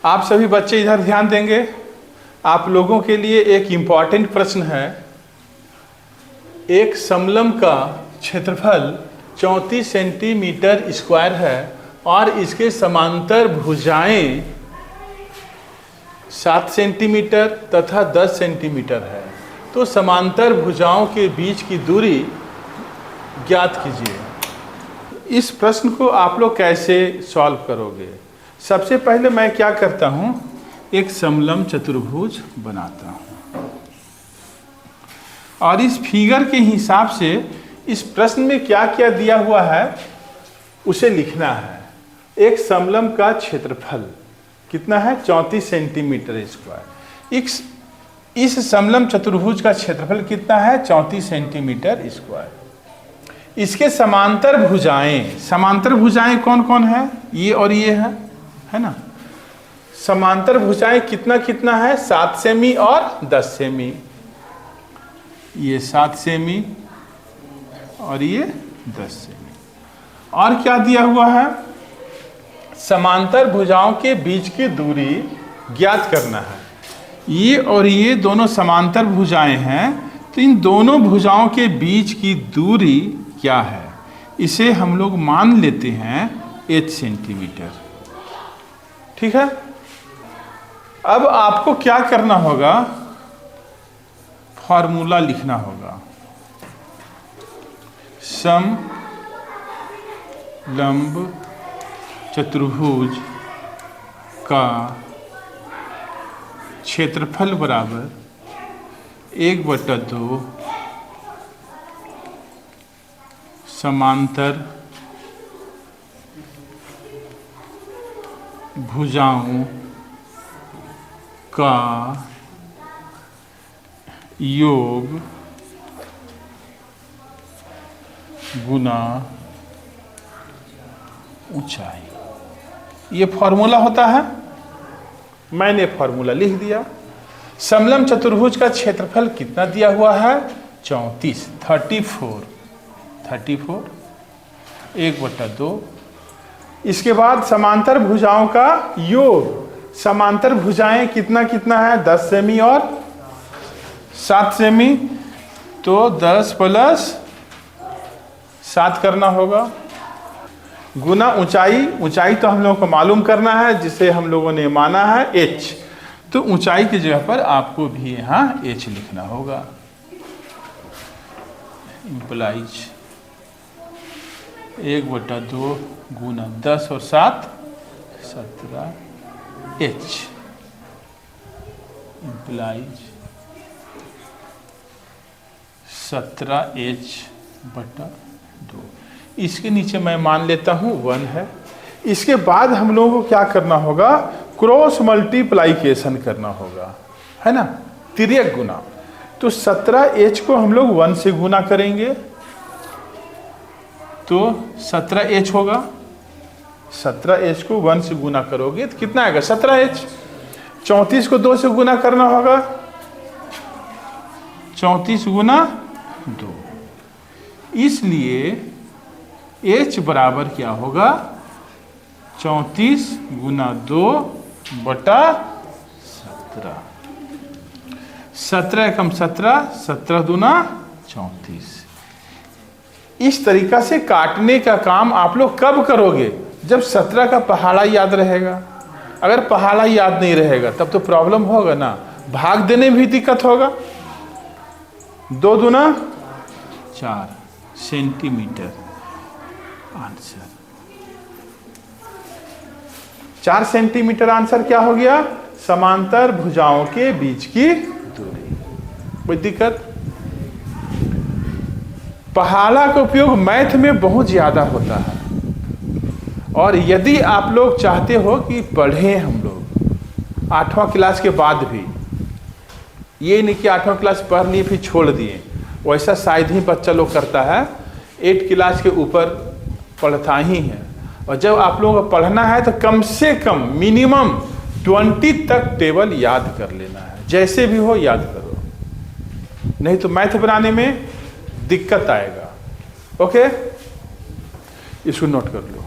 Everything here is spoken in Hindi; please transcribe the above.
आप सभी बच्चे इधर ध्यान देंगे। आप लोगों के लिए एक इम्पॉर्टेंट प्रश्न है। एक समलंब का क्षेत्रफल 34 सेंटीमीटर स्क्वायर है और इसके समांतर भुजाएं 7 सेंटीमीटर तथा 10 सेंटीमीटर है। तो समांतर भुजाओं के बीच की दूरी ज्ञात कीजिए। इस प्रश्न को आप लोग कैसे सॉल्व करोगे? सबसे पहले मैं क्या करता हूँ, एक समलंब चतुर्भुज बनाता हूँ और इस फिगर के हिसाब से इस प्रश्न में क्या क्या दिया हुआ है उसे लिखना है। एक समलंब का क्षेत्रफल कितना है? 34 सेंटीमीटर स्क्वायर। इस समलंब चतुर्भुज का क्षेत्रफल कितना है? 34 सेंटीमीटर स्क्वायर। इसके समांतर भुजाएं कौन कौन है? ये और ये है ना। समांतर भुजाएं कितना कितना है? 7 सेमी और 10 सेमी। ये 7 सेमी और ये 10 सेमी। और क्या दिया हुआ है? समांतर भुजाओं के बीच की दूरी ज्ञात करना है। ये और ये दोनों समांतर भुजाएं हैं, तो इन दोनों भुजाओं के बीच की दूरी क्या है? इसे हम लोग मान लेते हैं h सेंटीमीटर। ठीक है। अब आपको क्या करना होगा? फॉर्मूला लिखना होगा। समलंब चतुर्भुज का क्षेत्रफल बराबर 1/2 समांतर भुजाओं का योग गुना ऊंचाई। ये फॉर्मूला होता है। मैंने फॉर्मूला लिख दिया। समलंब चतुर्भुज का क्षेत्रफल कितना दिया हुआ है? 34 1/2। इसके बाद समांतर भुजाओं का योग। समांतर भुजाएं कितना कितना है? 10 सेमी और 7 सेमी। तो 10 + 7 करना होगा, गुना ऊंचाई तो हम लोगों को मालूम करना है, जिसे हम लोगों ने माना है h। तो ऊंचाई की जगह पर आपको भी यहाँ h लिखना होगा। इम्प्लाइज 1/2 गुना 10 और 7 17 h इम्प्लाइज 17h/2। इसके नीचे मैं मान लेता हूँ 1 है। इसके बाद हम लोगों को क्या करना होगा? क्रॉस मल्टीप्लाइकेशन करना होगा, है ना, तिर्यक गुना। तो 17h को हम लोग 1 से गुना करेंगे तो 17h होगा। 17h को 1 से गुना करोगे तो कितना आएगा? 17h। 34 को 2 से गुना करना होगा, 34 गुना 2। इसलिए h बराबर क्या होगा? 34 गुना 2/17। 17 कम 17, 17 दूना 34। इस तरीका से काटने का काम आप लोग कब करोगे? जब 17 का पहाड़ा याद रहेगा। अगर पहाड़ा याद नहीं रहेगा तब तो प्रॉब्लम होगा ना, भाग देने में भी दिक्कत होगा। 2 दूना 4 सेंटीमीटर आंसर। 4 सेंटीमीटर आंसर क्या हो गया? समांतर भुजाओं के बीच की दूरी। कोई दिक्कत? पहाड़ा का उपयोग मैथ में बहुत ज्यादा होता है, और यदि आप लोग चाहते हो कि पढ़ें हम लोग 8वां क्लास के बाद भी, ये नहीं कि 8वां क्लास पढ़ लिए फिर छोड़ दिए, वैसा शायद ही बच्चा लोग करता है। 8 क्लास के ऊपर पढ़ता ही है। और जब आप लोगों को पढ़ना है तो कम से कम मिनिमम 20 तक टेबल याद कर लेना है। जैसे भी हो याद करो, नहीं तो मैथ बनाने में दिक्कत आएगा। ओके, इसको नोट कर लो।